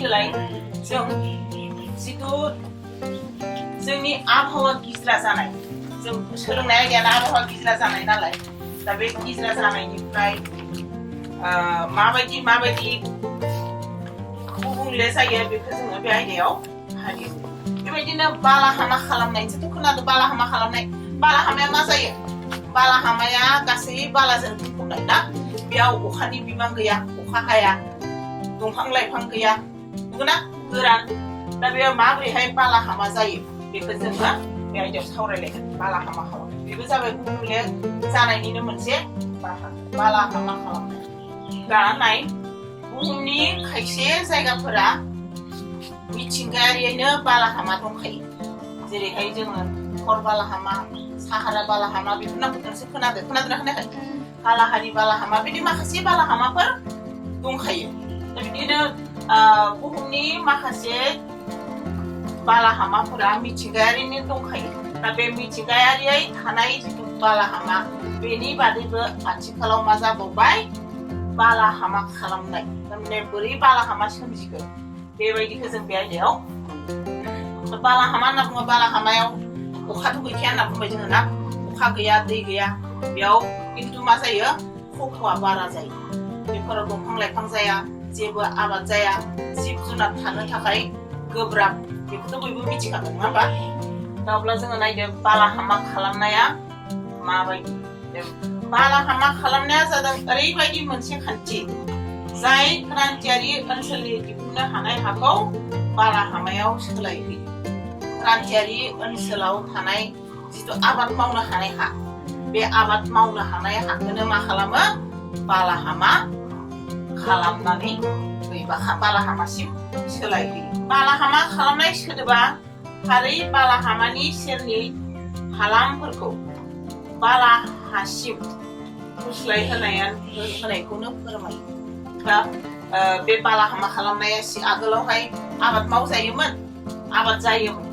सोलाय जों जिथु जोंनि आबहावा गिज्रा जानाय जों सोलोंनाय आयदायानो आबहावा गिज्रा जानाय नालाय दा बे गिज्रा जानायनिफ्राय माबायदि गुबुंले जायो बेखौ जोङो बे आयदायाव हायो बेबायदिनो बालाहामा खालामनाय जिथु खोनादों बालाहामा खालामनाय बालाहामाया मा जायो बालाहामाया गासै बालाजों बुंफबनाय ना बेयाव अखानि बिबां गैया अखा हाया दंफां लाइफां गैया नंगौना गोरान दा बेयाव माबोरैहाय बालाहामा जायो बेखौ जोङो बे आयदायाव सावरायलायगोन बालाहामा खालामनाय बेबो जाबाय गुबुंले जानायनिनो मोनसे बालाहामा खालामनाय दा नाय बुहुमनि खायसे जायगाफोरा मिथिंगायारियैनो बालाहामा दंखायो जेरैहाय जोङो थर बालाहामा साहारा बालाहामा बेफोर नामफोरखौसो खोनादोंना खोनायाखै कालाहारि बालाहामा बिदि माखासे बालाहामाफोर दंखायो दा बिदिनो बुहुमनि माखासे बालाहामाफोरा मिथिंगायारिनो दंखायो दा बे मिथिंगायारियै थानाय जिथु बालाहामा बेनि बादैबो आथिखालाव मा जाबावबाय बालाहामा खालामनाय थारमाने बोरै बालाहामा सोमजिगोन बेबायदिखौ जों बे आयदायाव बालाहामा होनना बुङो बालाहामायाव अखाथ' गैखाया होनना बुंबाय जोङो ना अखा गैया दै गैया बेयाव खिन्थु मा जायो खफ'आ बारा जायो बेफोराव दंफां लाइफां जाया जेबो आबाद जाया जिब जुनार थानो थाखाय गोब्राब बेखौथ' बयबो मिथिखागोन नङा होमबा दा अब्ला जोङो नायदो बालाहामा खालामनाया माबायदि बालाहामा खालामनाया जादों ओरैबायदि मोनसे खान्थि जाय क्रान्तियारि ओनसोलनि दिहुननो हानाय हाखौ बालाहामायाव सोलायहोयो क्रान्तियारि ओनसोलाव थानाय जिथु आबाद मावनो हानाय हा बे आबाद मावनो हानाय हाखौनो मा खालामो बालाहामा खालामनानै बालाहामासिम सोलायहोयो बालाहामा खालामनाय सोदोबा थारै बालाहामानि सेरनि हालामफोरखौ बालाहासिम होनायखौनो फोरमायो दा बे बालाहामा खालामनाया आगोलावहाय आबाद मावजायोमोन आबाद जायोमोन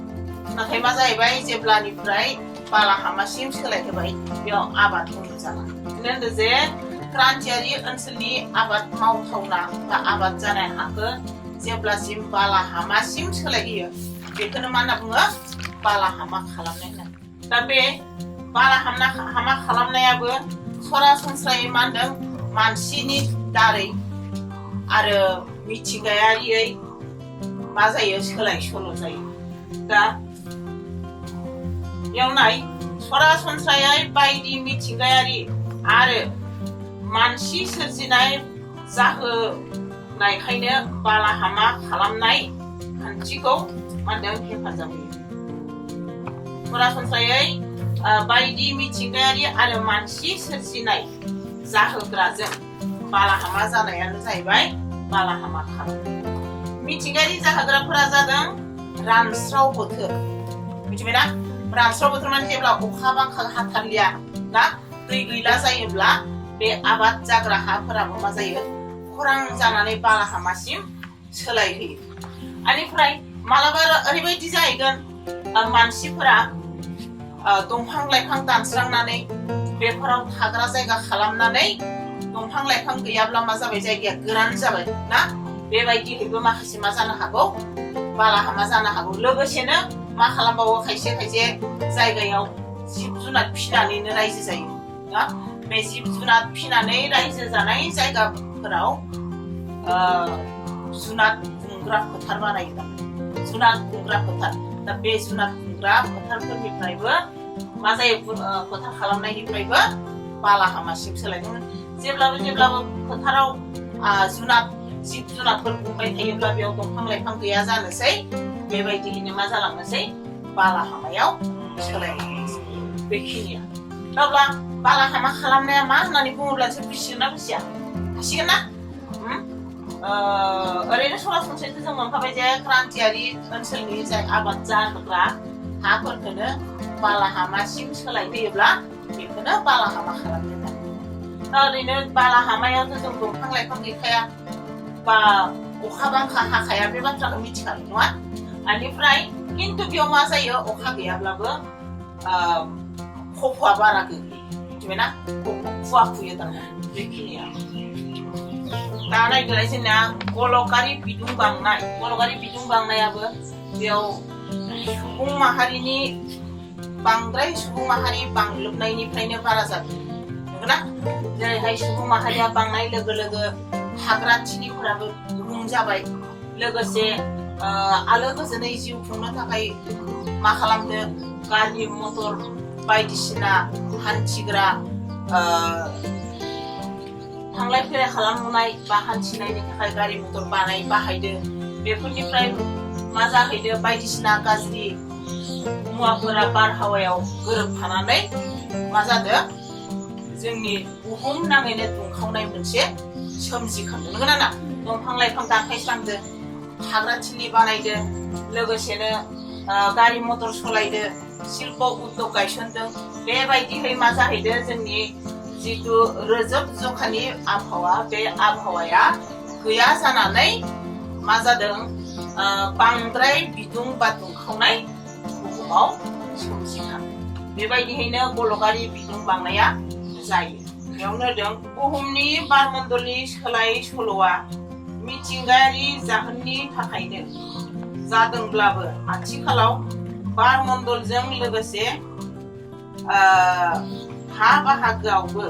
नाथाय मा जाहैबाय जेब्लानिफ्राय बालाहामासिम सोलायहोबाय बेयाव आबाद मावनो जाला होनदों जे क्रान्तियारि ओनसोलनि आबाद मावथावना बा आबाद जानाय हाखौ जेब्लासिम बालाहामासिम सोलायहोयो बेखौनो मा होनना बुङो बालाहामा खालामनाय होनना दा बे बालाहामा खालामनायाबो सरासनस्रायै मा होनदों मानसिनि दारै आरो मिथिंगायारियै मा जायो सोलाय सोल' जायो दा बेयाव नाय सरासनस्रायै बायदि मिथिंगायारि आरो मानसि सोरजिनाय जाहोनायखायनो बालाहामा खालामनाय खान्थिखौ मा होनदों हेफाजाब होयो सरासनस्रायै बायदि मिथिंगायारि आरो मानसि सोरजिनाय जाहोग्राजों बालाहामा जानायानो जाहैबाय बालाहामा खालामनाय मिथिंगायारि जाहोग्राफोरा जादों रानस्राव बोथोर मिथिबायना रानस्राव बोथोर माने जेब्ला अखा बांखा हाथारलिया ना दै गैला जायोब्ला बे आबाद जाग्रा हाफोराबो मा जायो खरां जानानै बालाहामासिम सोलायहोयो बेनिफ्राय मालाबा ओरैबायदि जाहैगोन मानसिफोरा दंफां लाइफां दानस्रांनानै बेफोराव थाग्रा जायगा खालामनानै दंफां लाइफां गैयाब्ला मा जाबाय जायगाया गोरान जाबाय ना बेबायदिहैबो माखासे मा जानो हागौ बालाहामा जानो हागौ लोगोसेनो मा खालामबावो खायसे जायगायाव जिब जुनार फिसिनानैनो रायजो जायो ना बे जिब जुनार फिसिनानै रायजो जानाय जायगाफोराव जुनाद गुमग्रा फोथार बानायो जुनाद गुमग्रा फोथार दा बे जुनाद गुमग्रा फोथारफोरनिफ्रायबो मा जायो फोथार खालामनायनिफ्रायबो बालाहामासिम सोलायदों जेब्लाबो फोथाराव जिब जुनारफोर गुमबाय थायोब्ला बेयाव दंफां लाइफां गैया जानोसै बेबायदियैनो मा जालांनोसै बालाहामायाव सोलायलांनोसै बेखिनिया अब्ला बालाहामा खालामनाया मा होननानै बुङोब्ला जों बुजिगोन ना बुजिया हासिगोन ना ओरैनो सरासनस्रायै जों मोनखाबाय जे क्रान्तियारि ओनसोलनि जाय आबाद जाग्रा हाफोरखौनो बालाहामासिम सोलायहोयोब्ला बेखौनो बालाहामा खालामनाय दा ओरैनो बालाहामायावथ' जों दंफां लाइफां गैखाया बा अखा बांखा हाखाया बे बाथ्राखौ मिथिखागौ नङा बेनिफ्राय खिन्थु बेयाव मा जायो अखा गैयाब्लाबो खफ'आ बारा गोग्लैयो मिथिबायना खुवा खुयो थारमाने बेखिनिया दा नायदोलाय जोंना गलकारि बिदुं बांनायाबो बेयाव सुबुं माहारिनि बांद्राय सुबुं माहारि बांलोबनायनिफ्रायनो बारा जादों नंगौना जेरैहाय सुबुं माहारिया बांनाय लोगो लोगो थाग्रा थिलिफोराबो गुबुं जाबाय लोगोसे आलो गोजोनै जिउ खुंनो थाखाय मा खालामदो गारि मटर बायदिसिना हान्थिग्रा थांलाय फैलाय खालामनाय बा हान्थिनायनि थाखाय गारि मटर बाहायदो बेफोरनिफ्राय मा जाहैदो बायदिसिना गाज्रि मुवाफोरा बारहावायाव गोरोबफानानै मा जादों जोंनि बुहुम नाङैनो दुंखावनाय मोनसे सोमजिखांदों नंगौना ना दंफां लाइफां दानफायस्रांदो थाग्रा थिलि बानायदो लोगोसेनो गारि मटर सालायदो शिल्प उद्योग गायसनदों बेबायदिहै मा जाहैदो जोंनि जितु रोजोब जखानि आबहावा बे आबहावाया गैया जानानै मा जादों बांद्राय बिदुं बा दुंखावनाय बुहुमाव सोमजिखांदों बेबायदिहैनो गलकारि बिदुं बांनाया जायो बेयावनो दं बुहुमनि बारमण्डलनि सोलाय सोल'आ मिथिंगायारि जाहोननि थाखायनो जादोंब्लाबो आथिखालाव बारमण्डलजों लोगोसे हा बाहागोआवबो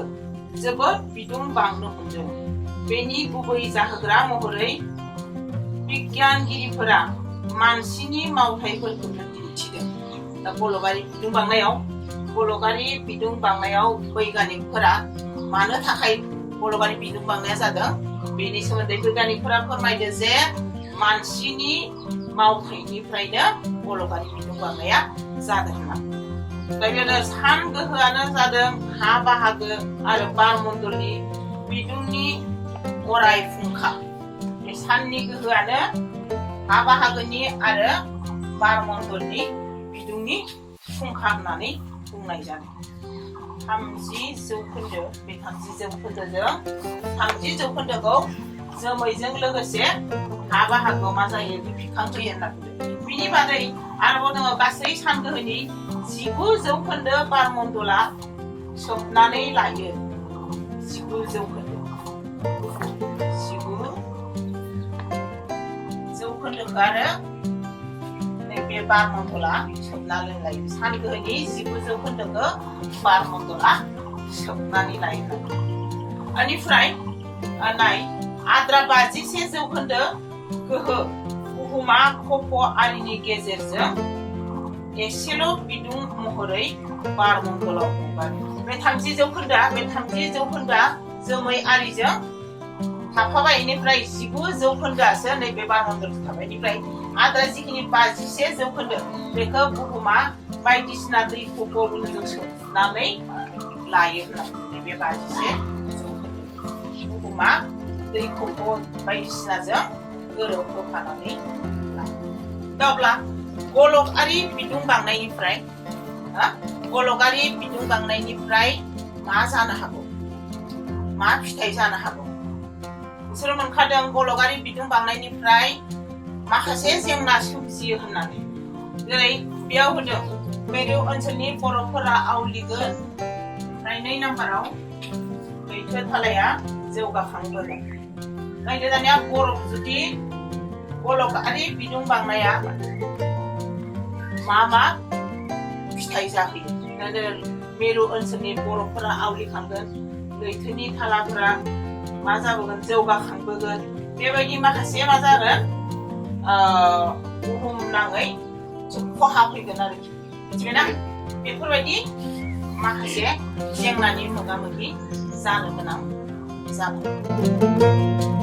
जोबोद बिदुं बांनो हमदों बेनि गुबै जाहोग्रा महरै बिगियानगिरिफोरा मानसिनि मावथायफोरखौनो दिन्थिदों दा गलकारि बिदुं बांनायाव बैगानिकफोरा मानो थाखाय गलकारि बिदुं बांनाया जादों बेनि सोमोन्दै बैगानिकफोरा फोरमायदो जे मानसिनि मावथायनिफ्रायनो गलकारि बिदुं बांनाया जादों होनना बेबायदिनो सान गोहोआनो जादों हा बाहागो आरो बारमण्डलनि बिदुंनि अराय फुंखा बे साननि गोहोआनो हा बाहागोनि आरो बारमण्डलनि बिदुंनि फुंखा होननानै बुंनाय जादों 30 जौखोन्दो बे 30 जौखोन्दोखौ जोमैजों लोगोसे हा बाहागोआव मा जायो बिखांहोयो होनना बुंदों बिनि बादै आरोबाव दङ गासै सान गोहोनि 19 जौखोन्दो बारमण्डला सोबनानै लायो 19 जौखोन्दोखौ आरो नैबे बारमण्डला सोबनानै लायो सान गोहोनि 19 जौखोन्दोखौ बारमण्डला सोबनानै लायो बेनिफ्राय नाय आद्रा 51 जौखोन्दो गोहो बुहुमा खफ' आरिनि गेजेरजों एसेल' बिदुं महरै बारमण्डलाव हगारो बे 30 जौखोन्दोआ जोमै आरिजों थाफाबाय बेनिफ्राय 19 जौखोन्दोआसो नैबे बारमण्डलाव थाबाय बेनिफ्राय आद्रा जिखिनि 51 जौखोन्दो बेखौ बुहुमा बायदिसिना दै खफ'जों सोबनानै लायो होननानै बे 51 जौखोन्दो बुहुमा दै खफ' बायदिसिनाजों गोरोबहोफानानै लायो दा अब्ला गलकारि बिदुं बांनायनिफ्राय मा जानो हागौ मा फिथाइ जानो हागौ बिसोरो मोनखादों गलकारि बिदुं बांनायनिफ्राय माखासे जेंना सोमजियो होननानै जेरै बेयाव होदों मेरु ओनसोलनि बरफफोरा आवलिगोन ओमफ्राय 2 नाम्बाराव लैथो थालाया जौगाखांबोगोन नायदो दानिया बरफ जुदि गलकारि बिदुं बांनाया मा फिथाइ जाहोयो मेरु ओनसोलनि बरफफोरा आवलिखांगोन लैथोनि थालाफोरा मा जाबोगोन जौगाखांबोगोन बेबायदि माखासे मा जागोन बुहुम नाङै खहा फैगोन आरोखि मिथिबायना बेफोरबायदि माखासे जेंनानि मोगा मोगि जानो गोनां जागोन